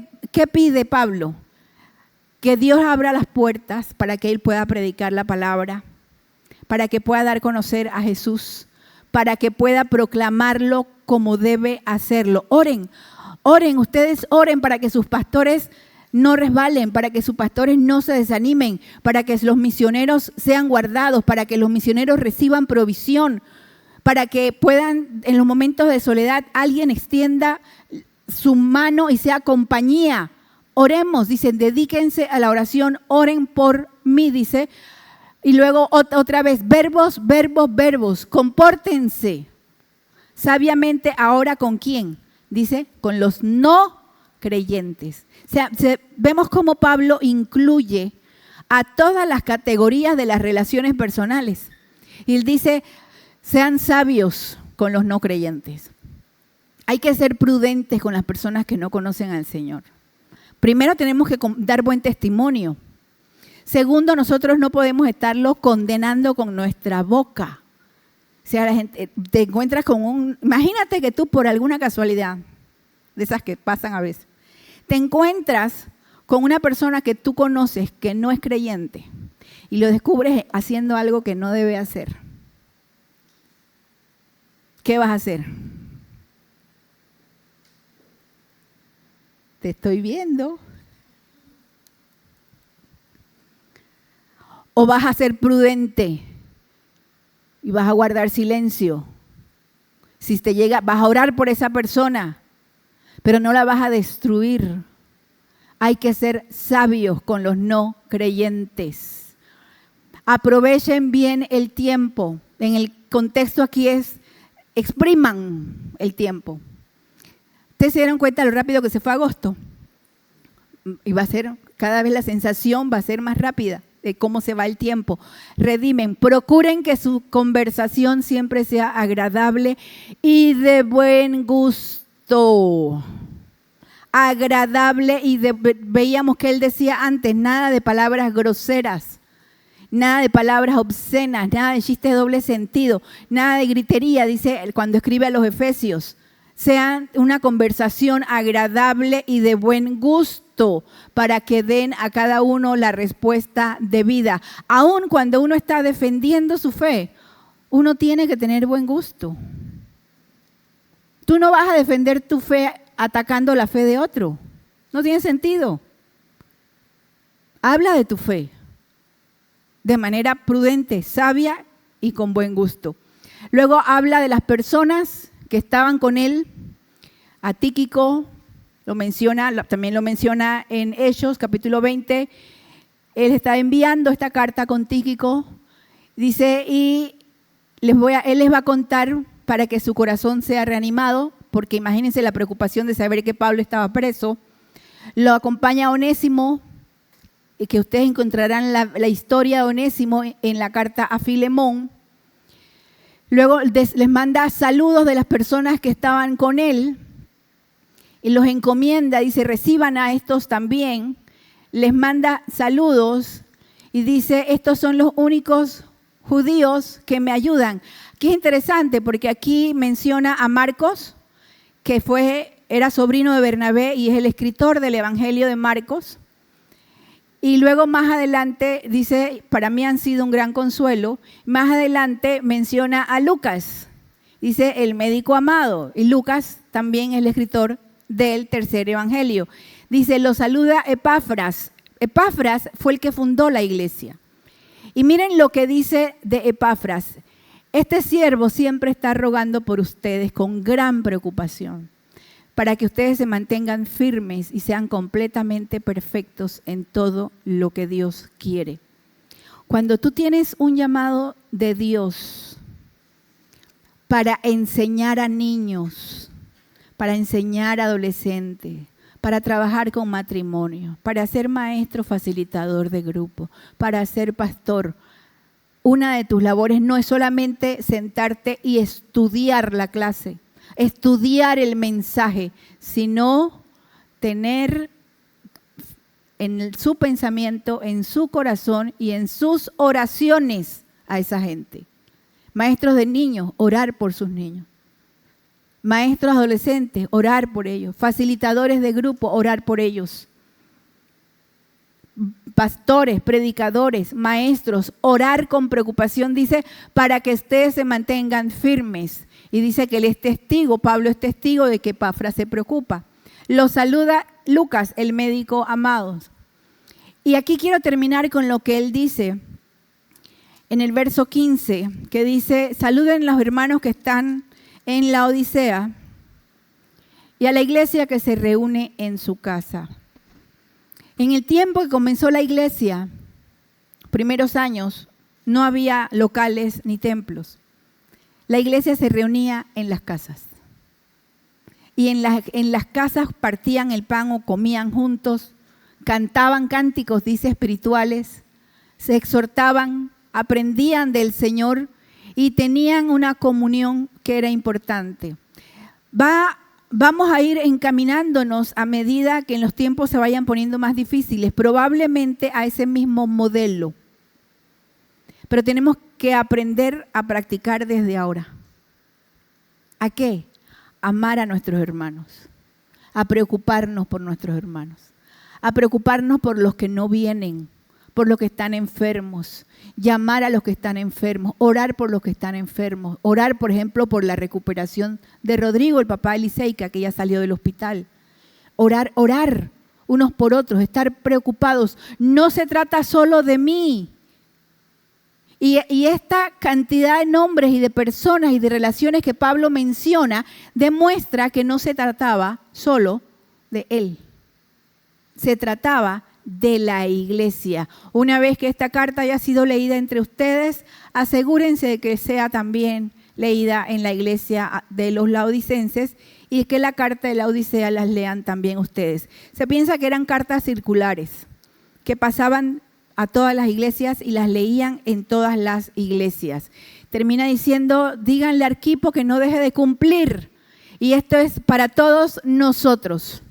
pide Pablo? Que Dios abra las puertas para que él pueda predicar la palabra, para que pueda dar a conocer a Jesús, para que pueda proclamarlo como debe hacerlo. Oren, ustedes oren para que sus pastores no resbalen, para que sus pastores no se desanimen, para que los misioneros sean guardados, para que los misioneros reciban provisión, para que puedan, en los momentos de soledad, alguien extienda su mano y sea compañía. Oremos, dicen, dedíquense a la oración, oren por mí, dice. Y luego otra vez, verbos, compórtense sabiamente ahora ¿con quién? Dice, con los no creyentes. O sea, vemos cómo Pablo incluye a todas las categorías de las relaciones personales. Y él dice, sean sabios con los no creyentes. Hay que ser prudentes con las personas que no conocen al Señor. Primero tenemos que dar buen testimonio. Segundo, nosotros no podemos estarlo condenando con nuestra boca. O sea, la gente te encuentras con imagínate que tú por alguna casualidad, de esas que pasan a veces, te encuentras con una persona que tú conoces que no es creyente y lo descubres haciendo algo que no debe hacer. ¿qué vas a hacer? Te estoy viendo. ¿O vas a ser prudente y vas a guardar silencio? Si te llega, vas a orar por esa persona, pero no la vas a destruir. Hay que ser sabios con los no creyentes. Aprovechen bien el tiempo. En el contexto aquí es, expriman el tiempo. Ustedes se dieron cuenta de lo rápido que se fue agosto. Y va a ser, cada vez la sensación va a ser más rápida de cómo se va el tiempo. Redimen, procuren que su conversación siempre sea agradable y de buen gusto. Agradable veíamos que él decía antes, nada de palabras groseras, nada de palabras obscenas, nada de chistes de doble sentido, nada de gritería, dice cuando escribe a los Efesios. Sea una conversación agradable y de buen gusto para que den a cada uno la respuesta debida. Aun cuando uno está defendiendo su fe, uno tiene que tener buen gusto. Tú no vas a defender tu fe atacando la fe de otro. No tiene sentido. Habla de tu fe de manera prudente, sabia y con buen gusto. Luego habla de las personas que estaban con él. A Tíquico lo menciona, también lo menciona en Hechos, capítulo 20. Él está enviando esta carta con Tíquico. Dice, y él les va a contar para que su corazón sea reanimado, porque imagínense la preocupación de saber que Pablo estaba preso. Lo acompaña Onésimo, y que ustedes encontrarán la historia de Onésimo en la carta a Filemón. Luego les manda saludos de las personas que estaban con él y los encomienda, dice, reciban a estos también. Les manda saludos y dice, estos son los únicos judíos que me ayudan. Aquí es interesante porque aquí menciona a Marcos, que era sobrino de Bernabé y es el escritor del Evangelio de Marcos. Y luego más adelante dice, para mí han sido un gran consuelo. Más adelante menciona a Lucas, dice el médico amado. Y Lucas también es el escritor del tercer evangelio. Dice, lo saluda Epafras. Epafras fue el que fundó la iglesia. Y miren lo que dice de Epafras. Este siervo siempre está rogando por ustedes con gran preocupación, para que ustedes se mantengan firmes y sean completamente perfectos en todo lo que Dios quiere. Cuando tú tienes un llamado de Dios para enseñar a niños, para enseñar a adolescentes, para trabajar con matrimonio, para ser maestro facilitador de grupo, para ser pastor, una de tus labores no es solamente sentarte y estudiar la clase, estudiar el mensaje, sino tener en su pensamiento, en su corazón y en sus oraciones a esa gente. Maestros de niños, orar por sus niños. Maestros adolescentes, orar por ellos. Facilitadores de grupo, orar por ellos. Pastores, predicadores, maestros, orar con preocupación, dice, para que ustedes se mantengan firmes. Y dice que él es testigo, Pablo es testigo de que Epafras se preocupa. Lo saluda Lucas, el médico amado. Y aquí quiero terminar con lo que él dice en el verso 15, que dice, saluden a los hermanos que están en la Odisea y a la iglesia que se reúne en su casa. En el tiempo que comenzó la iglesia, primeros años, no había locales ni templos. La iglesia se reunía en las casas. Y en las casas partían el pan o comían juntos, cantaban cánticos, dice, espirituales, se exhortaban, aprendían del Señor y tenían una comunión que era importante. Vamos a ir encaminándonos a medida que en los tiempos se vayan poniendo más difíciles, probablemente a ese mismo modelo. Pero tenemos que aprender a practicar desde ahora. ¿A qué? Amar a nuestros hermanos, a preocuparnos por nuestros hermanos, a preocuparnos por los que no vienen, por los que están enfermos, llamar a los que están enfermos, orar por los que están enfermos, orar, por ejemplo, por la recuperación de Rodrigo, el papá de Liceika, que ya salió del hospital. Orar unos por otros, estar preocupados. No se trata solo de mí. Y esta cantidad de nombres y de personas y de relaciones que Pablo menciona demuestra que no se trataba solo de él. Se trataba de la iglesia. Una vez que esta carta haya sido leída entre ustedes, asegúrense de que sea también leída en la iglesia de los laodicenses y que la carta de la Odisea las lean también ustedes. Se piensa que eran cartas circulares que pasaban a todas las iglesias y las leían en todas las iglesias. Termina diciendo, díganle a Arquipo que no deje de cumplir. Y esto es para todos nosotros.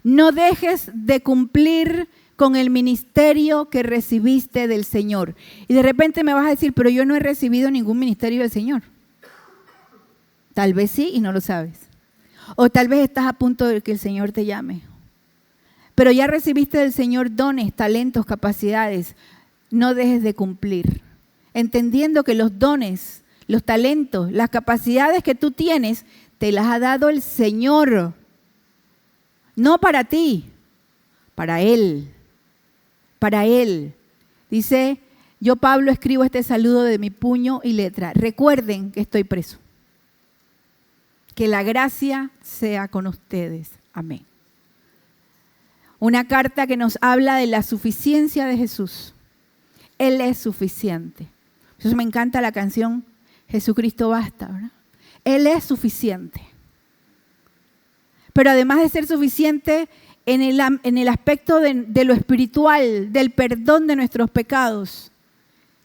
No dejes de cumplir con el ministerio que recibiste del Señor. Y de repente me vas a decir, pero yo no he recibido ningún ministerio del Señor. Tal vez sí y no lo sabes. O tal vez estás a punto de que el Señor te llame. Pero ya recibiste del Señor dones, talentos, capacidades. No dejes de cumplir. Entendiendo que los dones, los talentos, las capacidades que tú tienes, te las ha dado el Señor. No para ti, para Él. Para Él. Dice, yo Pablo escribo este saludo de mi puño y letra. Recuerden que estoy preso. Que la gracia sea con ustedes. Amén. Una carta que nos habla de la suficiencia de Jesús. Él es suficiente. Por eso me encanta la canción Jesucristo basta, ¿verdad? Él es suficiente. Pero además de ser suficiente en el aspecto de lo espiritual, del perdón de nuestros pecados,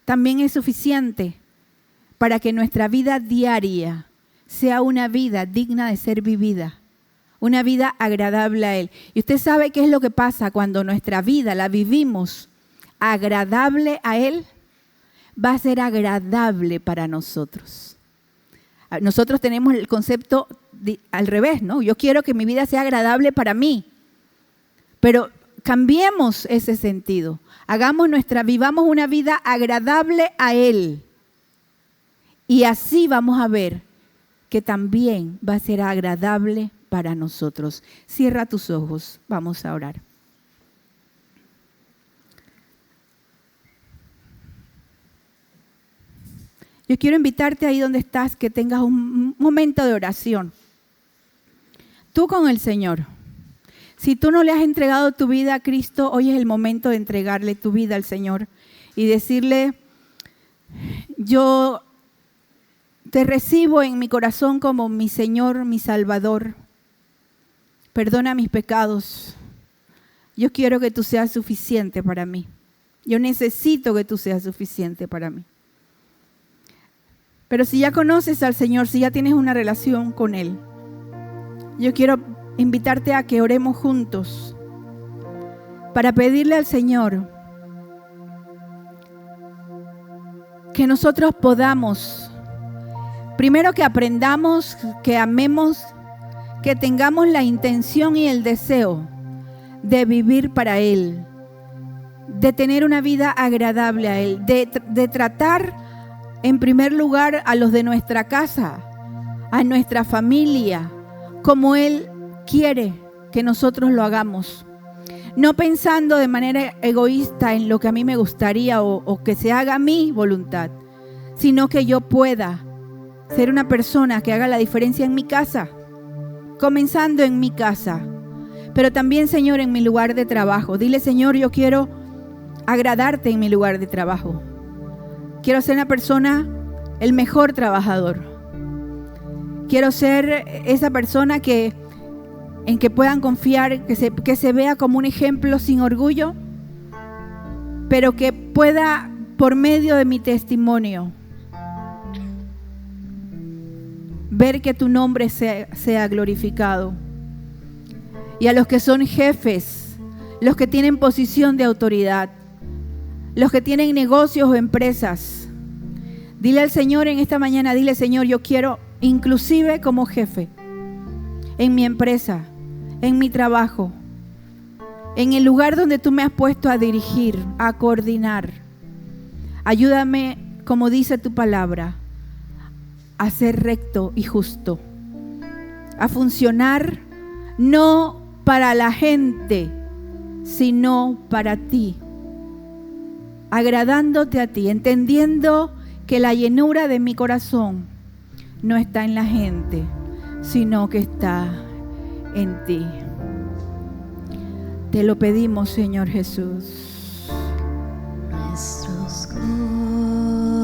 también es suficiente para que nuestra vida diaria sea una vida digna de ser vivida. Una vida agradable a Él. Y usted sabe qué es lo que pasa cuando nuestra vida la vivimos agradable a Él. Va a ser agradable para nosotros. Nosotros tenemos el concepto al revés, ¿no? Yo quiero que mi vida sea agradable para mí. Pero cambiemos ese sentido. Vivamos una vida agradable a Él. Y así vamos a ver que también va a ser agradable para nosotros. Cierra tus ojos, vamos a orar. Yo quiero invitarte ahí donde estás, que tengas un momento de oración. Tú con el Señor. Si tú no le has entregado tu vida a Cristo, hoy es el momento de entregarle tu vida al Señor y decirle, yo te recibo en mi corazón como mi Señor, mi Salvador. Perdona mis pecados. Yo quiero que tú seas suficiente para mí. Yo necesito que tú seas suficiente para mí. Pero si ya conoces al Señor, si ya tienes una relación con Él, yo quiero invitarte a que oremos juntos para pedirle al Señor que nosotros podamos, primero que aprendamos, que amemos, que tengamos la intención y el deseo de vivir para Él, de tener una vida agradable a Él, de tratar en primer lugar a los de nuestra casa, a nuestra familia, como Él quiere que nosotros lo hagamos. No pensando de manera egoísta en lo que a mí me gustaría o que se haga mi voluntad, sino que yo pueda ser una persona que haga la diferencia en mi casa, comenzando en mi casa, pero también, Señor, en mi lugar de trabajo. Dile, Señor, yo quiero agradarte en mi lugar de trabajo. Quiero ser una persona, el mejor trabajador. Quiero ser esa persona en que puedan confiar, que se vea como un ejemplo sin orgullo, pero que pueda, por medio de mi testimonio, ver que tu nombre sea glorificado. Y a los que son jefes, los que tienen posición de autoridad, los que tienen negocios o empresas, dile al Señor en esta mañana, dile, Señor, yo quiero, inclusive como jefe, en mi empresa, en mi trabajo, en el lugar donde tú me has puesto a dirigir, a coordinar. Ayúdame, como dice tu palabra, a ser recto y justo, a funcionar no para la gente, sino para ti, agradándote a ti, entendiendo que la llenura de mi corazón no está en la gente, sino que está en ti. Te lo pedimos, Señor Jesús. Nuestros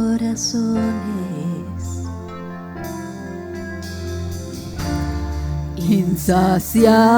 corazones Insaciables